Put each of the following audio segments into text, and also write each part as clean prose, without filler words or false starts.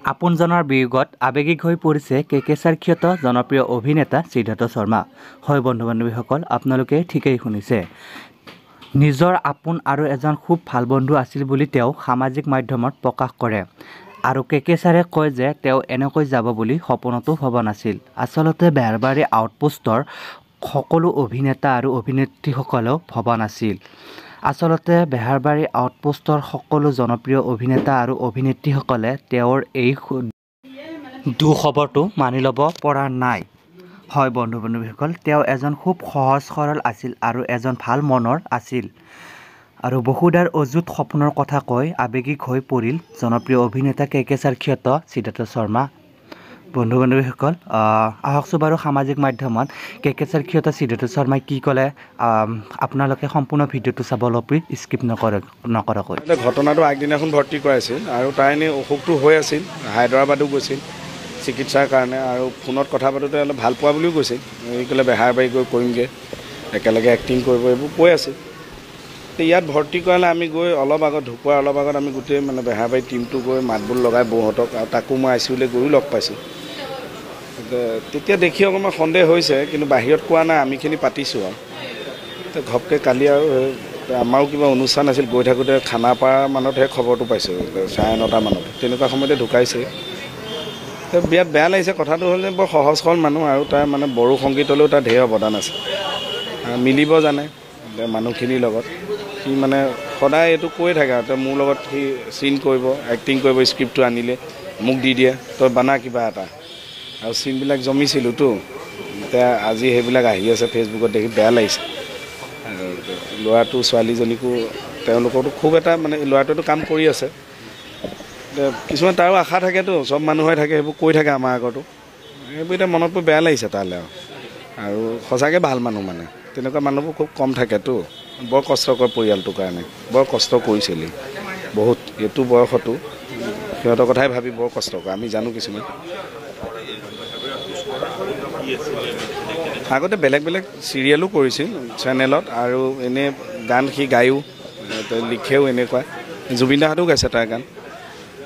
আপোনজনৰ বিয়োগত আৱেগিক হৈ পৰিছে কেকেচাৰ খ্যাত জনপ্ৰিয় অভিনেতা সিদ্ধাৰ্থ শৰ্মা। হয় বন্ধু বান্ধৱীসকল, আপোনালোকে ঠিকেই শুনিছে। নিজৰ আপোন আৰু এজন খুব ভাল বন্ধু আছিল বুলি তেওঁ সামাজিক মাধ্যমত প্ৰকাশ কৰে। আৰু কেকেচাৰে কয় যে তেওঁ এনেকৈ যাব বুলি সপোনতো ভবা নাছিল। আচলতে বেহাৰবাৰী আউটপোষ্টৰ সকলো অভিনেতা আৰু অভিনেত্ৰীসকলেও ভবা নাছিল। আচলতে বেহাৰবাৰী আউটপোষ্টৰ সকলো জনপ্ৰিয় অভিনেতা আৰু অভিনেত্ৰীসকলে তেওঁৰ এই দুখবৰটো মানি ল'ব পৰা নাই। হয় বন্ধু বান্ধৱীসকল, তেওঁ এজন খুব সহজ সৰল আছিল আৰু এজন ভাল মনৰ আছিল। আৰু বহুদাৰ অযুত সপোনৰ কথা কৈ আৱেগিক হৈ পৰিল জনপ্ৰিয় অভিনেতা কেকেচাৰ খ্যাত সিদ্ধাৰ্থ শৰ্মা। বন্ধু বান্ধৱীসকল, আহকচোন বাৰু সামাজিক মাধ্যমত কেকেচাৰ খ্যাত সিদ্ধাৰ্থ শৰ্মাই কি ক'লে আপোনালোকে সম্পূৰ্ণ ভিডিঅ'টো চাব অলপ স্কিপ নকৰাকৈ। ঘটনাটো আগদিনাখন ভৰ্তি কৰাইছিল আৰু তাৰ এনেই অসুখটো হৈ আছিল, হায়দৰাবাদো গৈছিল চিকিৎসাৰ কাৰণে। আৰু ফোনত কথা পাতোঁতে অলপ ভাল পোৱা বুলিও কৈছিল, এই ক'লে বেহাৰবাৰী গৈ কৰিমগৈ, একেলগে এক্টিং কৰিব, এইবোৰ কৈ আছিল। ইয়াত ভৰ্তি কৰালে আমি গৈ অলপ আগত ঢুকোৱাৰ অলপ আগত আমি গোটেই মানে বেহাৰবাৰী টিমটো গৈ মাতবোল লগাই বৌহঁতক, আৰু তাকো মই ICUলৈ গৈও লগ পাইছোঁ। তেতিয়া দেখি অকণমান সন্দেহ হৈছে, কিন্তু বাহিৰত কোৱা নাই, আমিখিনি পাতিছোঁ আৰু ঘপকৈ কালি আৰু আমাৰো কিবা অনুষ্ঠান আছিল, গৈ থাকোঁতে খানাপাৰা মানতহে খবৰটো পাইছোঁ, 9:30 মানত তেনেকুৱা সময়তে ঢুকাইছে। বিৰাট বেয়া লাগিছে। কথাটো হ'ল যে বৰ সহজ সৰল মানুহ, আৰু তাৰ মানে বড়ো সংগীতলৈও তাৰ ঢেৰ অৱদান আছে, মিলিব জানে মানুহখিনিৰ লগত। সি মানে সদায় এইটো কৈ থাকে আৰু মোৰ লগত সি চিন কৰিব, এক্টিং কৰিব, স্ক্ৰিপ্টটো আনিলে মোক দি দিয়ে, তই বানা কিবা এটা। আৰু চিনবিলাক জমিছিলোঁতো, এতিয়া আজি সেইবিলাক আহি আছে ফেচবুকত, দেখি বেয়া লাগিছে। ল'ৰাটো ছোৱালীজনীকো তেওঁলোকৰতো খুব এটা মানে ল'ৰাটোৱেতো কাম কৰি আছে, কিছুমান তাৰো আশা থাকেতো, চব মানুহে থাকে, সেইবোৰ কৈ থাকে আমাৰ আগতো। সেইবোৰ এতিয়া মনত পৰি বেয়া লাগিছে তালৈ। আৰু সঁচাকৈ ভাল মানুহ, মানে তেনেকুৱা মানুহবোৰ খুব কম থাকেতো। বৰ কষ্ট কৰে পৰিয়ালটোৰ কাৰণে, বৰ কষ্ট কৰিছিল বহুত, এইটো বয়সতো সিহঁতৰ কথাই ভাবি বৰ কষ্ট কৰে, আমি জানো কিছুমান। আগতে বেলেগ বেলেগ চিৰিয়েলো কৰিছিল চেনেলত, আৰু এনেই গান সি গায়ো, লিখেও এনেকুৱা। জুবিন দাহঁতেও গাইছে তাৰ গান।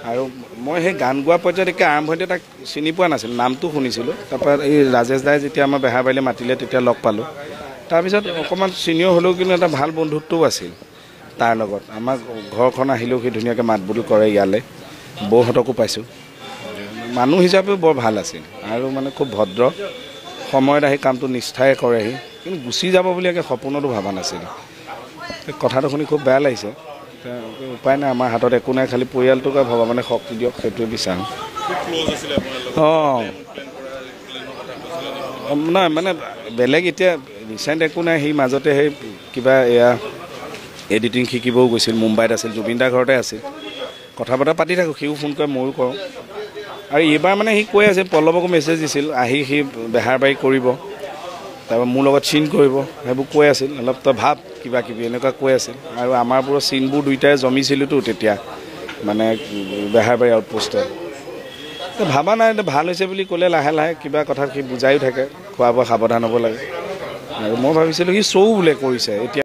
আৰু মই সেই গান গোৱা পৰ্যায়ত একে আৰম্ভণিতে তাক চিনি পোৱা নাছিলোঁ, নামটো শুনিছিলোঁ। তাৰপৰা এই ৰাজেশ দাই যেতিয়া আমাৰ বেহাৰবাৰীলৈ মাতিলে তেতিয়া লগ পালোঁ। তাৰপিছত অকণমান চিনিয়ৰ হ'লেও কিন্তু এটা ভাল বন্ধুত্বও আছিল তাৰ লগত। আমাৰ ঘৰখন আহিলেও সি ধুনীয়াকৈ মাতবোল কৰে ইয়ালৈ, বৌহঁতকো পাইছোঁ। মানুহ হিচাপেও বৰ ভাল আছিল, আৰু মানে খুব ভদ্ৰ, সময়ত আহি কামটো নিষ্ঠাৰে কৰেহি, কিন্তু গুচি যাব বুলি একে সপোনতো ভবা নাছিল। কথাটো শুনি খুব বেয়া লাগিছে। উপায় নাই, আমাৰ হাতত একো নাই, খালি পৰিয়ালটোকে ভগৱানে শক্তি দিয়ক, সেইটোৱে বিচাৰোঁ। নাই মানে বেলেগ এতিয়া ৰিচেণ্ট একো নাই। সি মাজতে সেই কিবা এয়া এডিটিং শিকিবও গৈছিল, মুম্বাইত আছিল, জুবিন দাৰ ঘৰতে আছিল। কথা বতৰা পাতি থাকোঁ, সিও ফোন কৰে, ময়ো কৰোঁ। আৰু এইবাৰ মানে সি কৈ আছে, পল্লৱকো মেছেজ দিছিল, আহি সি বেহাৰবাৰী কৰিব, তাৰপৰা মোৰ লগত চিন কৰিব, সেইবোৰ কৈ আছিল। অলপ তই ভাব কিবা কিবি এনেকুৱা কৈ আছিল। আৰু আমাৰবোৰৰ চিনবোৰ দুয়োটাই জমিছিলোঁতো তেতিয়া, মানে বেহাৰবাৰী আউটপোষ্টত। ভাবা নাই, ভাল হৈছে বুলি ক'লে লাহে লাহে কিবা কথাত সি বুজায়ো থাকে, খোৱা বোৱা সাৱধান হ'ব লাগে। আৰু মই ভাবিছিলোঁ সি শ্ব' বোলে কৰিছে এতিয়া।